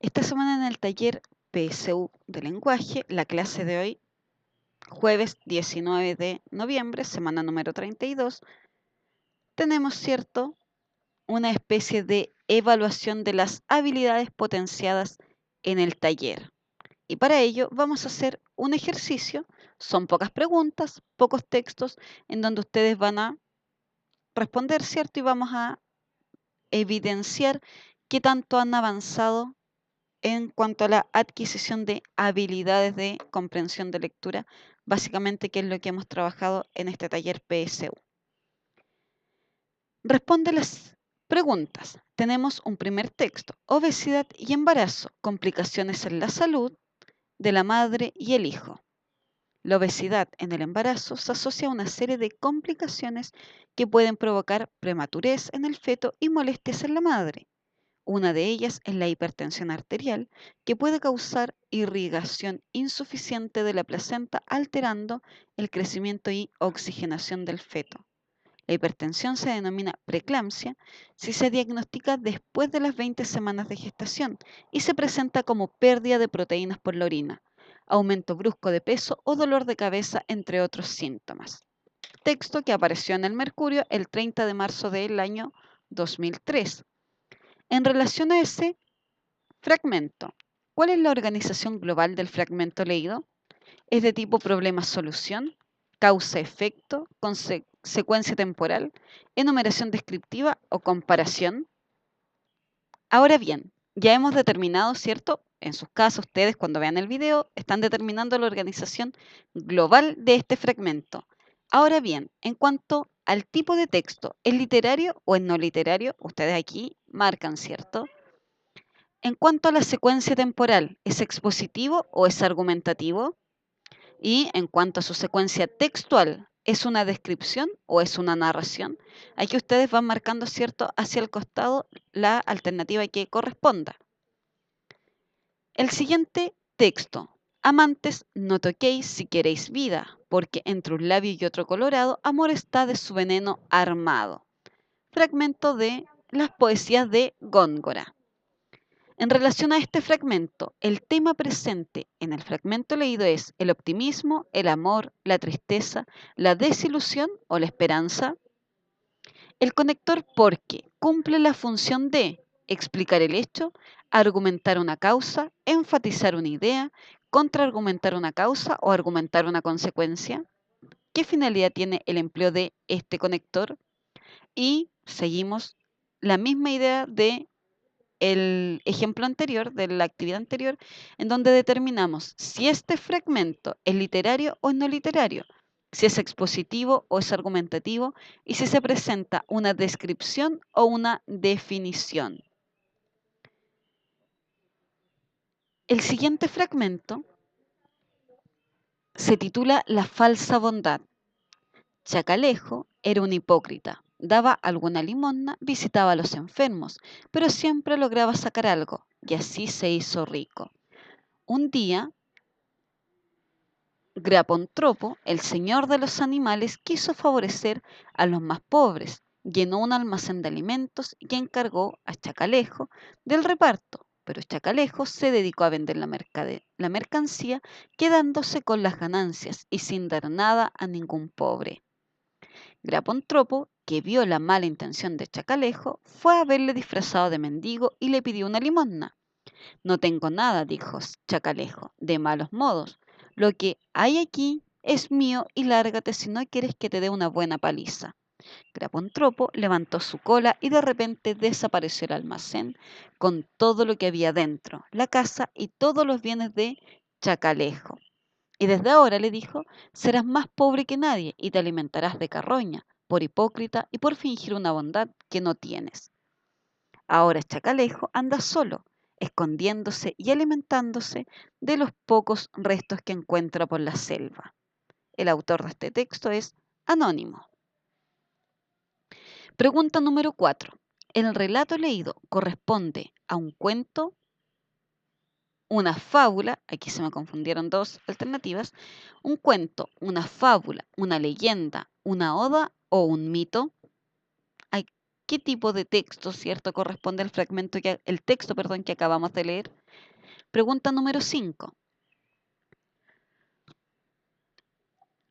Esta semana en el taller PSU de lenguaje, la clase de hoy, jueves 19 de noviembre, semana número 32, tenemos, ¿cierto?, una especie de evaluación de las habilidades potenciadas en el taller. Y para ello vamos a hacer un ejercicio, son pocas preguntas, pocos textos, en donde ustedes van a responder, ¿cierto? Y vamos a evidenciar qué tanto han avanzado en cuanto a la adquisición de habilidades de comprensión de lectura, básicamente que es lo que hemos trabajado en este taller PSU. Responde las preguntas. Tenemos un primer texto, obesidad y embarazo, complicaciones en la salud de la madre y el hijo. La obesidad en el embarazo se asocia a una serie de complicaciones que pueden provocar prematurez en el feto y molestias en la madre. Una de ellas es la hipertensión arterial, que puede causar irrigación insuficiente de la placenta, alterando el crecimiento y oxigenación del feto. La hipertensión se denomina preeclampsia si se diagnostica después de las 20 semanas de gestación y se presenta como pérdida de proteínas por la orina, aumento brusco de peso o dolor de cabeza, entre otros síntomas. Texto que apareció en el Mercurio el 30 de marzo del año 2003. En relación a ese fragmento, ¿cuál es la organización global del fragmento leído? ¿Es de tipo problema-solución, causa-efecto, secuencia temporal, enumeración descriptiva o comparación? Ahora bien, ya hemos determinado, ¿cierto? En sus casos, ustedes cuando vean el video están determinando la organización global de este fragmento. Ahora bien, en cuanto al tipo de texto, ¿es literario o es no literario? Ustedes aquí marcan, ¿cierto? En cuanto a la secuencia temporal, ¿es expositivo o es argumentativo? Y en cuanto a su secuencia textual, ¿es una descripción o es una narración? Aquí ustedes van marcando, ¿cierto?, hacia el costado la alternativa que corresponda. El siguiente texto. Amantes, no toquéis si queréis vida, porque entre un labio y otro colorado, amor está de su veneno armado. Fragmento de las poesías de Góngora. En relación a este fragmento, el tema presente en el fragmento leído es el optimismo, el amor, la tristeza, la desilusión o la esperanza. El conector porque cumple la función de explicar el hecho, argumentar una causa, enfatizar una idea, contraargumentar una causa o argumentar una consecuencia. ¿Qué finalidad tiene el empleo de este conector? Y seguimos la misma idea de el ejemplo anterior, de la actividad anterior, en donde determinamos si este fragmento es literario o no literario, si es expositivo o es argumentativo y si se presenta una descripción o una definición. El siguiente fragmento se titula La falsa bondad. Chacalejo era un hipócrita. Daba alguna limosna, visitaba a los enfermos, pero siempre lograba sacar algo, y así se hizo rico. Un día, Grapontropo, el señor de los animales, quiso favorecer a los más pobres, llenó un almacén de alimentos y encargó a Chacalejo del reparto, pero Chacalejo se dedicó a vender la mercancía, quedándose con las ganancias y sin dar nada a ningún pobre. Grapontropo, que vio la mala intención de Chacalejo, fue a verle disfrazado de mendigo y le pidió una limosna. No tengo nada, dijo Chacalejo, de malos modos. Lo que hay aquí es mío y lárgate si no quieres que te dé una buena paliza. Grapontropo levantó su cola y de repente desapareció el almacén con todo lo que había dentro, la casa y todos los bienes de Chacalejo. Y desde ahora, le dijo, serás más pobre que nadie y te alimentarás de carroña, por hipócrita y por fingir una bondad que no tienes. Ahora Chacalejo anda solo, escondiéndose y alimentándose de los pocos restos que encuentra por la selva. El autor de este texto es anónimo. Pregunta número 4. ¿El relato leído corresponde a un cuento, una fábula? Aquí se me confundieron dos alternativas. Un cuento, una fábula, una leyenda, una oda o un mito. Aquí qué tipo de texto, ¿cierto?, corresponde al fragmento el texto, perdón, que acabamos de leer. Pregunta número 5.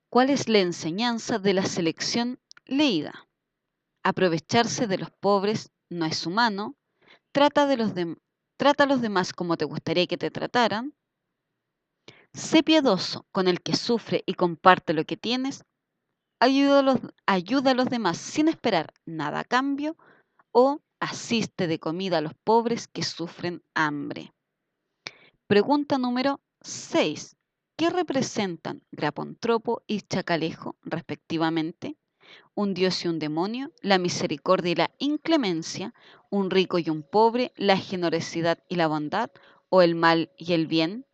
¿Cuál es la enseñanza de la selección leída? Aprovecharse de los pobres no es humano. Trata trata a los demás como te gustaría que te trataran. Sé piadoso con el que sufre y comparte lo que tienes. Ayuda a los demás sin esperar nada a cambio. O asiste de comida a los pobres que sufren hambre. Pregunta número 6. ¿Qué representan Grapontropo y Chacalejo respectivamente? Un dios y un demonio, la misericordia y la inclemencia, un rico y un pobre, la generosidad y la bondad, o el mal y el bien.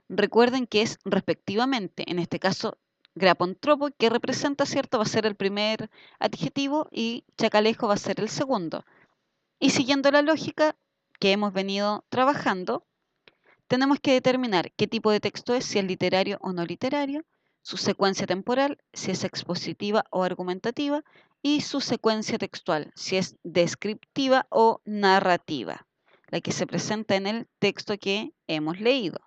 Recuerden que es respectivamente, en este caso, Grapontropo, que representa, ¿cierto? Va a ser el primer adjetivo y Chacalejo va a ser el segundo. Y siguiendo la lógica que hemos venido trabajando, tenemos que determinar qué tipo de texto es, si es literario o no literario, su secuencia temporal, si es expositiva o argumentativa, y su secuencia textual, si es descriptiva o narrativa, la que se presenta en el texto que hemos leído.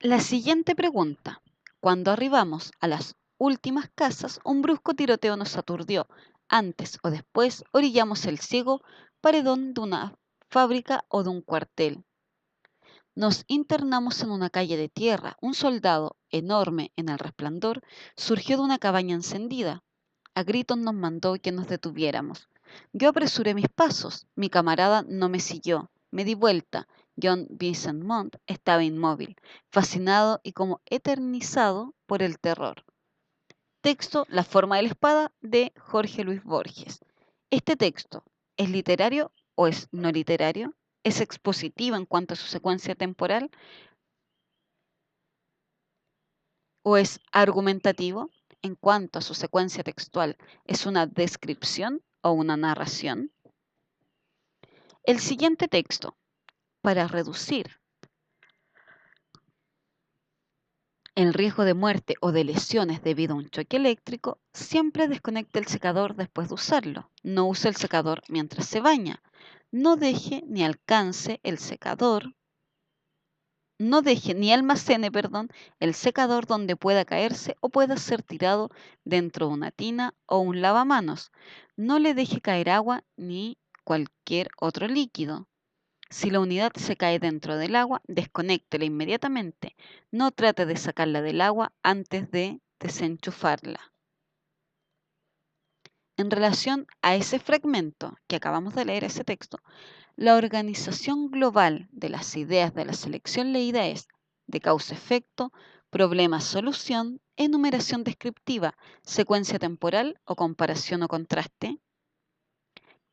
La siguiente pregunta. Cuando arribamos a las últimas casas, un brusco tiroteo nos aturdió. Antes o después orillamos el ciego paredón de una fábrica o de un cuartel. Nos internamos en una calle de tierra. Un soldado, enorme en el resplandor, surgió de una cabaña encendida. A gritos nos mandó que nos detuviéramos. Yo apresuré mis pasos. Mi camarada no me siguió. Me di vuelta. John Vincent Mont estaba inmóvil, fascinado y como eternizado por el terror. Texto La forma de la espada de Jorge Luis Borges. Este texto, ¿es literario o es no literario? ¿Es expositivo en cuanto a su secuencia temporal o es argumentativo en cuanto a su secuencia textual? ¿Es una descripción o una narración? El siguiente texto, para reducir el riesgo de muerte o de lesiones debido a un choque eléctrico, siempre desconecte el secador después de usarlo. No use el secador mientras se baña. No deje ni alcance el secador. No deje ni almacene, perdón, el secador donde pueda caerse o pueda ser tirado dentro de una tina o un lavamanos. No le deje caer agua ni cualquier otro líquido. Si la unidad se cae dentro del agua, desconéctela inmediatamente. No trate de sacarla del agua antes de desenchufarla. En relación a ese fragmento que acabamos de leer, ese texto, la organización global de las ideas de la selección leída es de causa-efecto, problema-solución, enumeración descriptiva, secuencia temporal o comparación o contraste.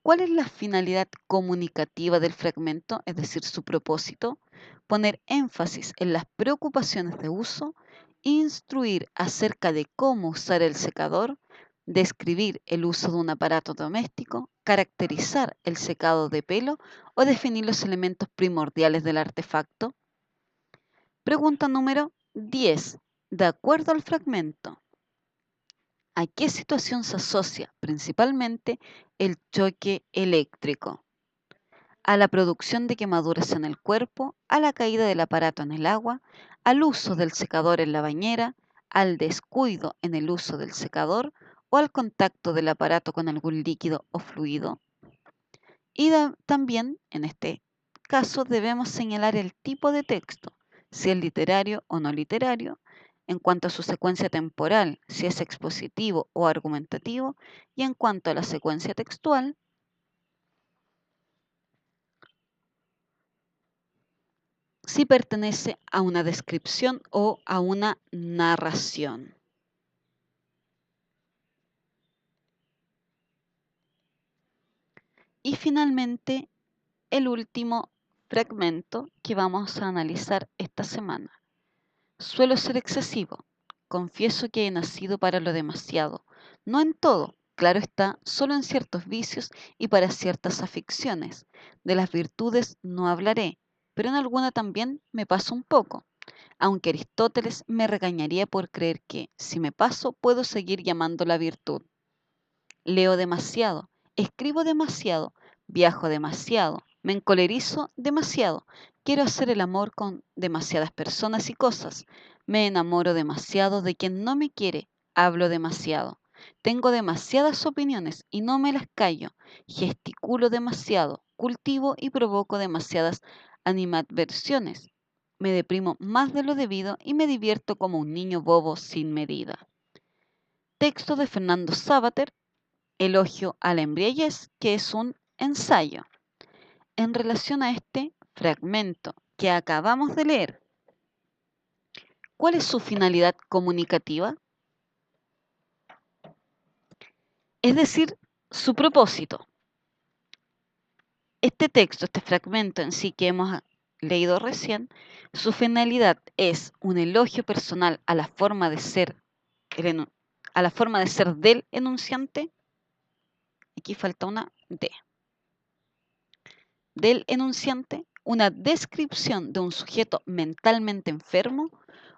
¿Cuál es la finalidad comunicativa del fragmento, es decir, su propósito? Poner énfasis en las preocupaciones de uso, instruir acerca de cómo usar el secador, describir el uso de un aparato doméstico, caracterizar el secado de pelo o definir los elementos primordiales del artefacto. Pregunta número 10. De acuerdo al fragmento, ¿a qué situación se asocia principalmente el choque eléctrico? A la producción de quemaduras en el cuerpo, a la caída del aparato en el agua, al uso del secador en la bañera, al descuido en el uso del secador o al contacto del aparato con algún líquido o fluido. Y también, en este caso, debemos señalar el tipo de texto, si es literario o no literario, en cuanto a su secuencia temporal, si es expositivo o argumentativo, y en cuanto a la secuencia textual, si pertenece a una descripción o a una narración. Y finalmente, el último fragmento que vamos a analizar esta semana. Suelo ser excesivo. Confieso que he nacido para lo demasiado. No en todo, claro está, solo en ciertos vicios y para ciertas aficiones. De las virtudes no hablaré, pero en alguna también me paso un poco. aunque Aristóteles me regañaría por creer que, si me paso, puedo seguir llamándola virtud. Leo demasiado, escribo demasiado, viajo demasiado, me encolerizo demasiado, quiero hacer el amor con demasiadas personas y cosas, me enamoro demasiado de quien no me quiere, hablo demasiado, tengo demasiadas opiniones y no me las callo, gesticulo demasiado, cultivo y provoco demasiadas animadversiones, me deprimo más de lo debido y me divierto como un niño bobo sin medida. Texto de Fernando Savater, Elogio a la embriaguez, que es un ensayo. En relación a este fragmento que acabamos de leer, ¿cuál es su finalidad comunicativa? Es decir, su propósito. Este texto, este fragmento en sí que hemos leído recién, su finalidad es un elogio personal a la forma de ser, a la forma de ser del enunciante. Aquí falta una D. Del enunciante, una descripción de un sujeto mentalmente enfermo,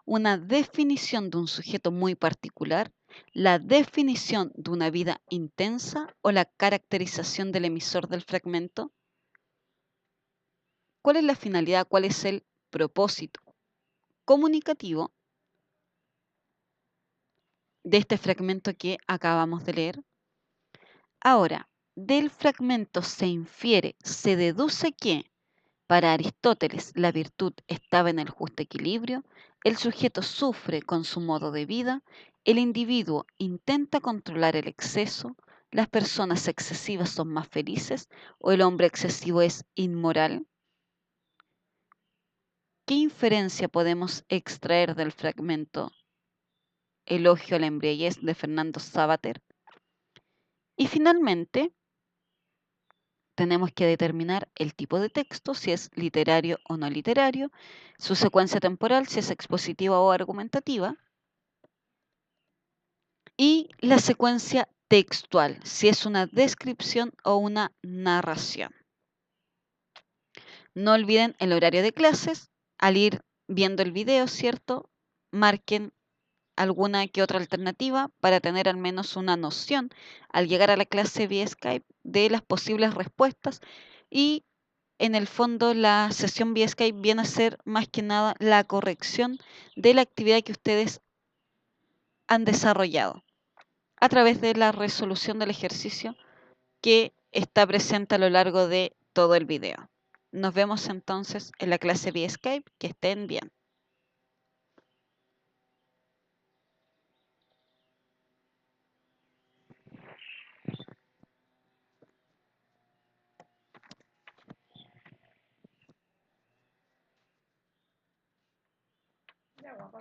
una definición de un sujeto muy particular, la definición de una vida intensa o la caracterización del emisor del fragmento. ¿Cuál es la finalidad? ¿Cuál es el propósito comunicativo de este fragmento que acabamos de leer? Ahora, del fragmento se infiere, se deduce que para Aristóteles, la virtud estaba en el justo equilibrio, el sujeto sufre con su modo de vida, el individuo intenta controlar el exceso, las personas excesivas son más felices o el hombre excesivo es inmoral. ¿Qué inferencia podemos extraer del fragmento Elogio a la embriaguez de Fernando Savater? Y finalmente, tenemos que determinar el tipo de texto, si es literario o no literario, su secuencia temporal, si es expositiva o argumentativa, y la secuencia textual, si es una descripción o una narración. No olviden el horario de clases, al ir viendo el video, ¿cierto? Marquen alguna que otra alternativa para tener al menos una noción al llegar a la clase vía Skype de las posibles respuestas y en el fondo la sesión vía Skype viene a ser más que nada la corrección de la actividad que ustedes han desarrollado a través de la resolución del ejercicio que está presente a lo largo de todo el video. Nos vemos entonces en la clase vía Skype. Que estén bien.